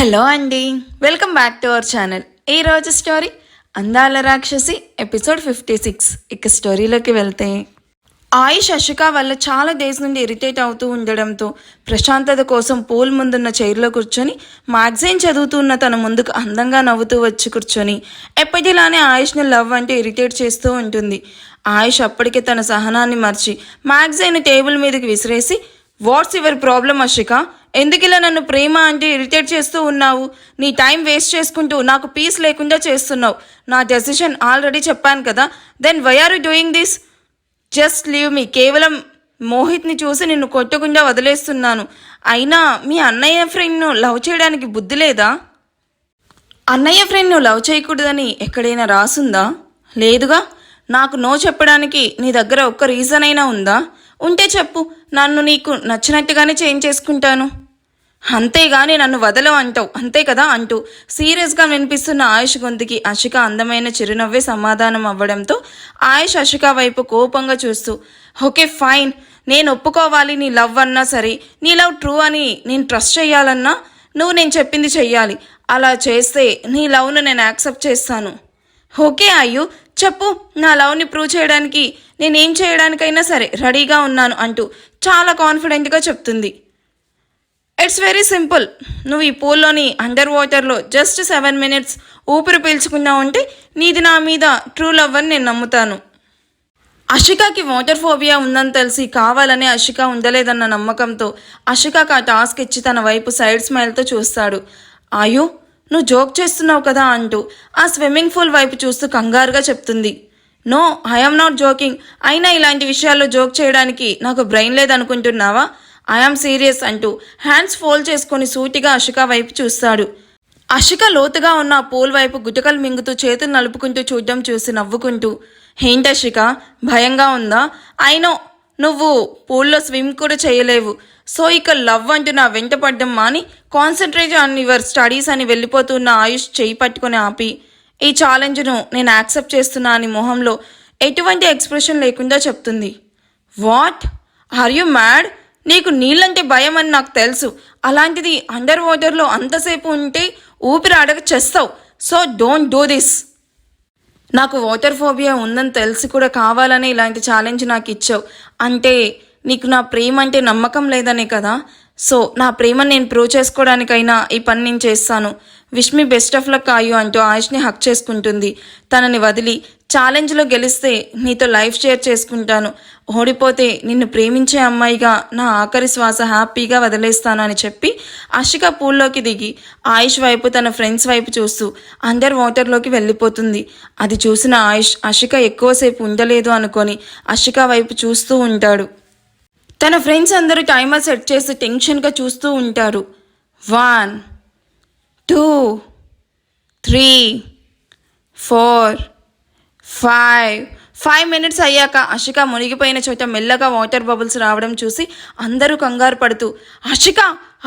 Hello అండి, welcome back to our channel. ఈరోజు story అందాల రాక్షసి ఎపిసోడ్ 56. ఇక స్టోరీలోకి వెళ్తే, ఆయుష్ అశిక వల్ల చాలా డేస్ నుండి ఇరిటేట్ అవుతూ ఉండడంతో ప్రశాంతత కోసం పూల్ ముందున్న చైర్లో కూర్చొని మ్యాగజైన్ చదువుతున్న తన ముందుకు అందంగా నవ్వుతూ వచ్చి కూర్చొని ఎప్పటిలానే ఆయుష్ని లవ్ అంటే ఇరిటేట్ చేస్తూ ఉంటుంది. ఆయుష్ అప్పటికే తన సహనాన్ని మర్చి మ్యాగజైన్ టేబుల్ మీదకి విసిరేసి, వాట్స్ యువర్ ప్రాబ్లం అశిక? ఎందుకు ఇలా నన్ను ప్రేమ అంటే ఇరిటేట్ చేస్తూ ఉన్నావు? నీ టైం వేస్ట్ చేసుకుంటూ నాకు పీస్ లేకుండా చేస్తున్నావు. నా డెసిషన్ ఆల్రెడీ చెప్పాను కదా. Then why are you doing this? Just leave me. కేవలం మోహిత్ని చూసి నిన్ను కొట్టకుండా వదిలేస్తున్నాను. అయినా మీ అన్నయ్య ఫ్రెండ్ను లవ్ చేయడానికి బుద్ధి లేదా? అన్నయ్య ఫ్రెండ్ను లవ్ చేయకూడదని ఎక్కడైనా రాసుందా? లేదుగా. నాకు నో చెప్పడానికి నీ దగ్గర ఒక్క రీజన్ అయినా ఉందా? ఉంటే చెప్పు, నన్ను నీకు నచ్చినట్టుగానే చేంజ్ చేసుకుంటాను. అంతేగాని నన్ను వదలవు అంటావు అంతే కదా అంటూ సీరియస్గా వినిపిస్తున్న ఆయుష్ గొంతుకి అశిక అందమైన చిరునవ్వే సమాధానం అవ్వడంతో ఆయుష్ అశిక వైపు కోపంగా చూస్తూ, ఓకే ఫైన్, నేను ఒప్పుకోవాలి నీ లవ్ అన్నా సరే. నీ లవ్ ట్రూ అని నేను ట్రస్ట్ చేయాలన్నా నువ్వు నేను చెప్పింది చెయ్యాలి. అలా చేస్తే నీ లవ్ను నేను యాక్సెప్ట్ చేస్తాను. ఓకే అయ్యు, చెప్పు, నా లవ్ని ప్రూవ్ చేయడానికి నేనేం చేయడానికైనా సరే రెడీగా ఉన్నాను అంటూ చాలా కాన్ఫిడెంట్గా చెప్తుంది. It's very simple. నువ్వు ఈ పూల్లోని అండర్ వాటర్లో జస్ట్ 7 minutes ఊపిరి పీల్చుకున్నావు అంటే నీది నా మీద ట్రూ లవ్ అని నేను నమ్ముతాను. అశికకి వాటర్ ఫోబియా ఉందని తెలిసి కావాలనే అశిక ఉండలేదన్న నమ్మకంతో అశికకు ఆ టాస్క్ ఇచ్చి తన వైపు సైడ్ స్మైల్తో చూస్తాడు. ఆయు, నువ్వు జోక్ చేస్తున్నావు కదా అంటూ ఆ స్విమ్మింగ్ పూల్ వైపు చూస్తూ కంగారుగా చెప్తుంది. No, I'm not joking. అయినా ఇలాంటి విషయాల్లో జోక్ చేయడానికి నాకు బ్రెయిన్ లేదనుకుంటున్నావా? ఐఎమ్ సీరియస్ అంటూ హ్యాండ్స్ ఫోల్డ్ చేసుకొని సూటిగా అశిక వైపు చూస్తాడు. అశిక లోతుగా ఉన్న ఆ పూల్ వైపు గుటకలు మింగుతూ చేతులు నలుపుకుంటూ చూడడం చూసి నవ్వుకుంటూ, ఏంటశిక, భయంగా ఉందా? అయినో నువ్వు పూల్లో స్విమ్ కూడా చేయలేవు. సో ఇక లవ్ అంటూ నా వెంట పడ్డం మాని కాన్సన్ట్రేట్ ఆన్ యువర్ స్టడీస్ అని వెళ్ళిపోతున్న ఆయుష్ చేయి పట్టుకొని ఆపి, ఈ ఛాలెంజ్ను నేను యాక్సెప్ట్ చేస్తున్నా అని మొహంలో ఎటువంటి ఎక్స్ప్రెషన్ లేకుండా చెప్తుంది. What, are you mad? నీకు నీళ్ళంటే భయం అని నాకు తెలుసు. అలాంటిది అండర్ వాటర్లో అంతసేపు ఉంటే ఊపిరి ఆడక చేస్తావు. So don't do this. నాకు వాటర్ ఫోబియా ఉందని తెలిసి కూడా కావాలని ఇలాంటి ఛాలెంజ్ నాకు ఇచ్చావు అంటే నీకు నా ప్రేమ అంటే నమ్మకం లేదనే కదా. సో నా ప్రేమను నేను ప్రూవ్ చేసుకోవడానికైనా ఈ పని నేను చేస్తాను. Wish me best of luck ఆయు అంటూ ఆయుష్ని హక్ చేసుకుంటుంది. తనని వదిలి, ఛాలెంజ్లో గెలిస్తే నీతో లైఫ్ షేర్ చేసుకుంటాను, ఓడిపోతే నిన్ను ప్రేమించే అమ్మాయిగా నా ఆఖరి శ్వాస హ్యాపీగా వదిలేస్తాను అని చెప్పి అశిక పూల్లోకి దిగి ఆయుష్ వైపు తన ఫ్రెండ్స్ వైపు చూస్తూ అండర్ వాటర్లోకి వెళ్ళిపోతుంది. అది చూసిన ఆయుష్ అశిక ఎక్కువసేపు ఉండలేదు అనుకొని అశిక వైపు చూస్తూ ఉంటాడు. తన ఫ్రెండ్స్ అందరూ టైమర్ సెట్ చేసి టెన్షన్గా చూస్తూ ఉంటారు. 1 2 3 4 5 minutes అయ్యాక అశిక మునిగిపోయిన చోట మెల్లగా వాటర్ బబుల్స్ రావడం చూసి అందరూ కంగారు పడుతూ అశిక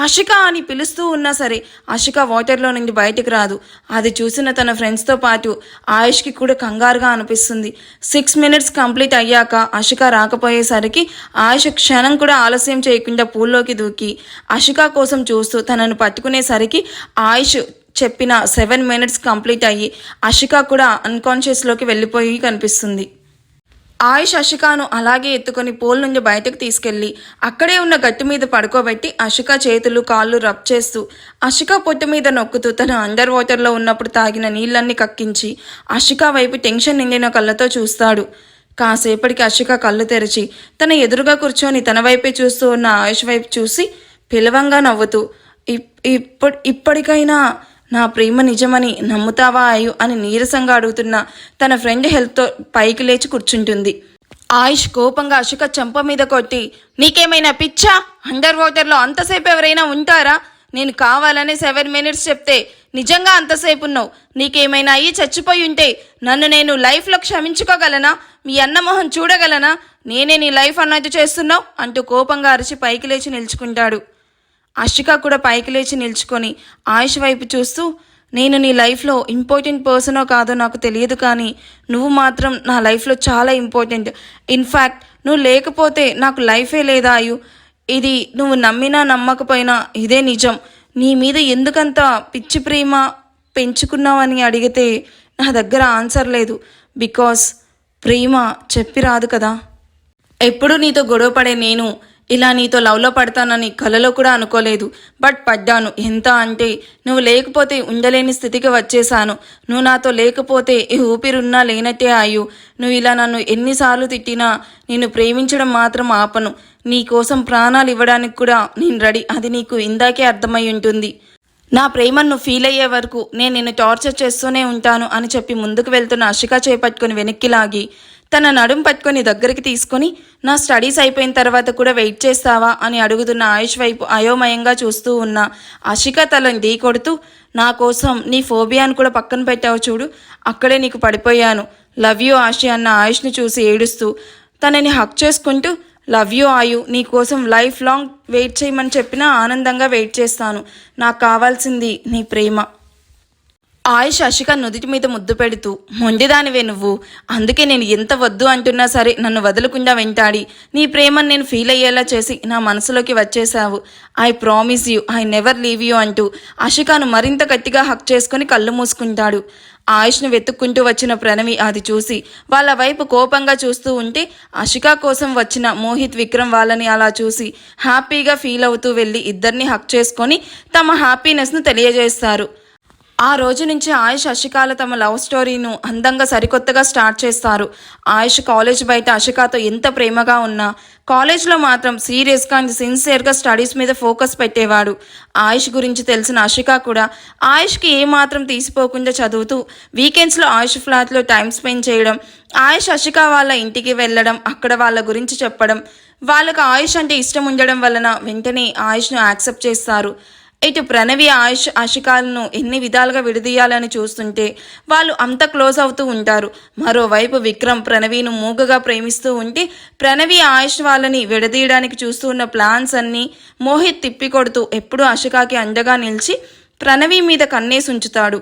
అశిక అని పిలుస్తూ ఉన్నా సరే అశిక వాటర్లో నుండి బయటకు రాదు. అది చూసిన తన ఫ్రెండ్స్తో పాటు ఆయుష్కి కూడా కంగారుగా అనిపిస్తుంది. 6 minutes కంప్లీట్ అయ్యాక అశిక రాకపోయేసరికి ఆయుష్ క్షణం కూడా ఆలస్యం చేయకుండా పూల్లోకి దూకి అశిక కోసం చూస్తూ తనను పట్టుకునేసరికి ఆయుష్ చెప్పిన 7 minutes కంప్లీట్ అయ్యి అశిక కూడా అన్కాన్షియస్లోకి వెళ్ళిపోయి కనిపిస్తుంది. ఆయుష్ అశికను అలాగే ఎత్తుకొని పూల్ నుండి బయటకు తీసుకెళ్లి అక్కడే ఉన్న గట్టు మీద పడుకోబెట్టి అశిక చేతులు కాళ్ళు రబ్ చేస్తూ అశిక పొట్టు మీద నొక్కుతూ తన అండర్ వాటర్లో ఉన్నప్పుడు తాగిన నీళ్ళన్నీ కక్కించి అశిక వైపు టెన్షన్ నిండిన కళ్ళతో చూస్తాడు. కాసేపటికి అశిక కళ్ళు తెరిచి తన ఎదురుగా కూర్చొని తన వైపే చూస్తూ ఉన్న ఆయుష్ వైపు చూసి పిలవంగా నవ్వుతూ, ఇప్పటికైనా నా ప్రేమ నిజమని నమ్ముతావా అయ్యు అని నీరసంగా అడుగుతున్న తన ఫ్రెండ్ హెల్త్తో పైకి లేచి కూర్చుంటుంది. ఆయుష్ కోపంగా అశిక చెంప మీద కొట్టి, నీకేమైనా పిచ్చా? అండర్ వాటర్లో అంతసేపు ఎవరైనా ఉంటారా? నేను కావాలని 7 minutes చెప్తే నిజంగా అంతసేపు ఉన్నావు. నీకేమైనా అయ్యి చచ్చిపోయి ఉంటే నన్ను నేను లైఫ్లో క్షమించుకోగలనా? మీ అన్న మొహం చూడగలనా? నేనే నీ లైఫ్ అన్నట్టు చేస్తున్నావు అంటూ కోపంగా అరిచి పైకి లేచి నిల్చుకుంటాడు. అశిక కూడా పైకి లేచి నిల్చుకొని ఆయుష్ వైపు చూస్తూ, నేను నీ లైఫ్లో ఇంపార్టెంట్ పర్సనో కాదో నాకు తెలియదు, కానీ నువ్వు మాత్రం నా లైఫ్లో చాలా ఇంపార్టెంట్. ఇన్ఫ్యాక్ట్ నువ్వు లేకపోతే నాకు లైఫే లేదా అయ్యు. ఇది నువ్వు నమ్మినా నమ్మకపోయినా ఇదే నిజం. నీ మీద ఎందుకంత పిచ్చి ప్రేమ పెంచుకున్నావని అడిగితే నా దగ్గర ఆన్సర్ లేదు. బికాస్ ప్రేమ చెప్పి రాదు కదా. ఎప్పుడు నీతో గొడవ పడే నేను ఇలా నీతో లవ్లో పడతానని కలలో కూడా అనుకోలేదు. బట్ పడ్డాను. ఎంత అంటే నువ్వు లేకపోతే ఉండలేని స్థితికి వచ్చేసాను. నువ్వు నాతో లేకపోతే ఈ ఊపిరున్నా లేనట్టే అయ్యు. నువ్వు ఇలా నన్ను ఎన్నిసార్లు తిట్టినా నిన్ను ప్రేమించడం మాత్రం ఆపను. నీ కోసం ప్రాణాలు ఇవ్వడానికి కూడా నేను రెడీ. అది నీకు ఇందాకే అర్థమై ఉంటుంది. నా ప్రేమను నువ్వు ఫీల్ అయ్యే వరకు నేను నిన్ను టార్చర్ చేస్తూనే ఉంటాను అని చెప్పి ముందుకు వెళ్తున్న అషిక చేపట్టుకుని వెనక్కి లాగి తన నడుం పట్టుకొని దగ్గరికి తీసుకొని నా స్టడీస్ అయిపోయిన తర్వాత కూడా వెయిట్ చేస్తావా అని అడుగుతున్న ఆయుష్ వైపు అయోమయంగా చూస్తూ ఉన్న అషిక తలని ఢీ కొడుతూ, నా కోసం నీ ఫోబియాను కూడా పక్కన పెట్టావు చూడు, అక్కడే నీకు పడిపోయాను. లవ్ యూ ఆషి అన్న ఆయుష్ని చూసి ఏడుస్తూ తనని హక్ చేసుకుంటూ, లవ్ యూ ఆయు, నీ కోసం లైఫ్ లాంగ్ వెయిట్ చేయమని చెప్పినా ఆనందంగా వెయిట్ చేస్తాను. నాకు కావాల్సింది నీ ప్రేమ. ఆయుష్ అషిక నుదుటి మీద ముద్దు పెడుతూ, మొండిదానివే నువ్వు, అందుకే నేను ఎంత వద్దు అంటున్నా సరే నన్ను వదలకుండా వెంటాడి నీ ప్రేమను నేను ఫీల్ అయ్యేలా చేసి నా మనసులోకి వచ్చేసావు. I promise you, I never leave you అంటూ అషికను మరింత గట్టిగా హక్ చేసుకుని కళ్ళు మూసుకుంటాడు. ఆయుష్ను వెతుక్కుంటూ వచ్చిన ప్రణవి అది చూసి వాళ్ళ వైపు కోపంగా చూస్తూ ఉంటే అషిక కోసం వచ్చిన మోహిత్ విక్రమ్ వాళ్ళని అలా చూసి హ్యాపీగా ఫీల్ అవుతూ వెళ్ళి ఇద్దరిని హక్ చేసుకొని తమ హ్యాపీనెస్ను తెలియజేస్తారు. ఆ రోజు నుంచి ఆయుష్ అషికాల తమ లవ్ స్టోరీను అందంగా సరికొత్తగా స్టార్ట్ చేస్తారు. ఆయుష్ కాలేజ్ బయట అషికాతో ఎంత ప్రేమగా ఉన్నా కాలేజ్లో మాత్రం సీరియస్గా అండ్ సిన్సియర్గా స్టడీస్ మీద ఫోకస్ పెట్టేవాడు. ఆయుష్ గురించి తెలిసిన అషిక కూడా ఆయుష్కి ఏమాత్రం తీసిపోకుండా చదువుతూ వీకెండ్స్లో ఆయుష్ ఫ్లాట్లో టైం స్పెండ్ చేయడం, ఆయుష్ అషిక వాళ్ళ ఇంటికి వెళ్ళడం, అక్కడ వాళ్ళ గురించి చెప్పడం, వాళ్ళకు ఆయుష్ అంటే ఇష్టం ఉండడం వలన వెంటనే ఆయుష్ను యాక్సెప్ట్ చేస్తారు. ఇటు ప్రణవి ఆయుష్ అషికాలను ఎన్ని విధాలుగా విడదీయాలని చూస్తుంటే వాళ్ళు అంత క్లోజ్ అవుతూ ఉంటారు. మరోవైపు విక్రమ్ ప్రణవిను మూగగా ప్రేమిస్తూ ఉంటే ప్రణవి ఆయుష్ వాళ్ళని విడదీయడానికి చూస్తూ ఉన్న ప్లాన్స్ అన్నీ మోహిత్ తిప్పికొడుతూ ఎప్పుడూ అషికాకి అండగా నిలిచి ప్రణవి మీద కన్నేసి ఉంచుతాడు.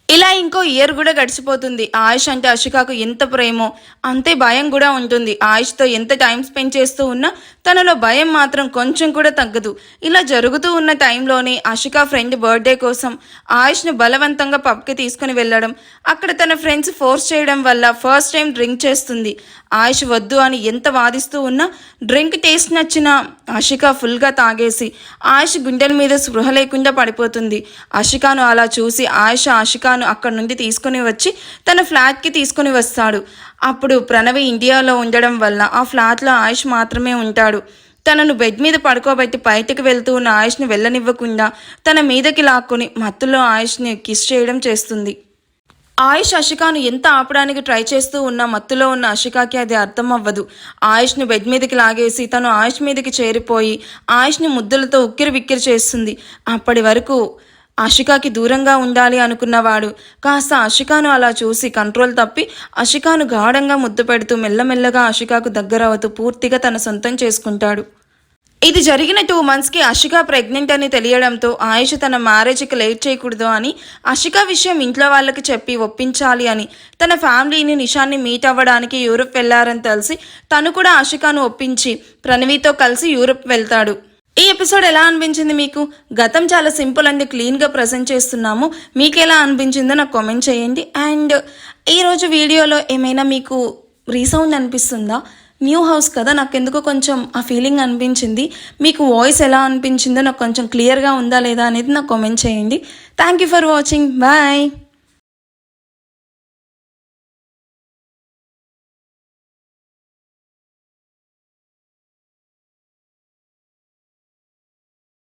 ఇలా ఇంకో ఇయర్ కూడా గడిచిపోతుంది. ఆయుష్ అంటే అషికాకు ఎంత ప్రేమో అంతే భయం కూడా ఉంటుంది. ఆయుష్తో ఎంత టైం స్పెండ్ చేస్తూ ఉన్నా తనలో భయం మాత్రం కొంచెం కూడా తగ్గదు. ఇలా జరుగుతూ ఉన్న టైంలోనే అషిక ఫ్రెండ్ బర్త్డే కోసం ఆయుష్ను బలవంతంగా పబ్కి తీసుకుని వెళ్ళడం, అక్కడ తన ఫ్రెండ్స్ ఫోర్స్ చేయడం వల్ల ఫస్ట్ టైం డ్రింక్ చేస్తుంది. ఆయుష్ వద్దు అని ఎంత వాదిస్తూ ఉన్నా డ్రింక్ టేస్ట్ నచ్చిన అషిక ఫుల్గా తాగేసి ఆయుష్ గుండెల మీద స్పృహ లేకుండా పడిపోతుంది. అషికాను అలా చూసి ఆయుష్ అషికాను అక్కడి నుండి తీసుకుని వచ్చి తన ఫ్లాట్కి తీసుకుని వస్తాడు. అప్పుడు ప్రణవి ఇండియాలో ఉండడం వల్ల ఆ ఫ్లాట్లో ఆయుష్ మాత్రమే ఉంటాడు. తనను బెడ్ మీద పడుకోబెట్టి బయటకు వెళ్తూ ఉన్న ఆయుష్ని వెళ్ళనివ్వకుండా తన మీదకి లాక్కొని మత్తులో ఆయుష్ని కిస్ చేయడం చేస్తుంది. ఆయుష్ అషికాను ఎంత ఆపడానికి ట్రై చేస్తూ ఉన్న మత్తులో ఉన్న అషికాకి అది అర్థం అవ్వదు. ఆయుష్ను బెడ్ మీదకి లాగేసి తను ఆయుష్ మీదకి చేరిపోయి ఆయుష్ని ముద్దులతో ఉక్కిరి బిక్కిరి చేస్తుంది. అప్పటి వరకు అషికాకి దూరంగా ఉండాలి అనుకున్నవాడు కాస్త అషికాను అలా చూసి కంట్రోల్ తప్పి అషికాను గాఢంగా ముద్దు పెడుతూ మెల్లమెల్లగా అషికాకు దగ్గరవుతూ పూర్తిగా తన సొంతం చేసుకుంటాడు. ఇది జరిగిన 2 monthsకి అషిక ప్రెగ్నెంట్ అని తెలియడంతో ఆయుష్ తన మ్యారేజ్కి లేట్ చేయకూడదు అని అషిక విషయం ఇంట్లో వాళ్ళకి చెప్పి ఒప్పించాలి అని తన ఫ్యామిలీని నిషాన్ని మీట్ అవ్వడానికి యూరప్ వెళ్ళారని తెలిసి తను కూడా అషికాను ఒప్పించి ప్రణవితో కలిసి యూరప్ వెళ్తాడు. ఈ ఎపిసోడ్ ఎలా అనిపించింది మీకు? గతం చాలా సింపుల్ అండ్ క్లీన్గా ప్రజెంట్ చేస్తున్నాము. మీకు ఎలా అనిపించిందో నాకు కామెంట్ చేయండి. అండ్ ఈరోజు వీడియోలో ఏమైనా మీకు రీసౌండ్ అనిపిస్తుందా? న్యూ హౌస్ కదా, నాకు ఎందుకో కొంచెం ఆ ఫీలింగ్ అనిపించింది. మీకు వాయిస్ ఎలా అనిపించిందో నాకు కొంచెం క్లియర్గా ఉందా లేదా అనేది నాకు కామెంట్ చేయండి. Thank you for watching. Bye.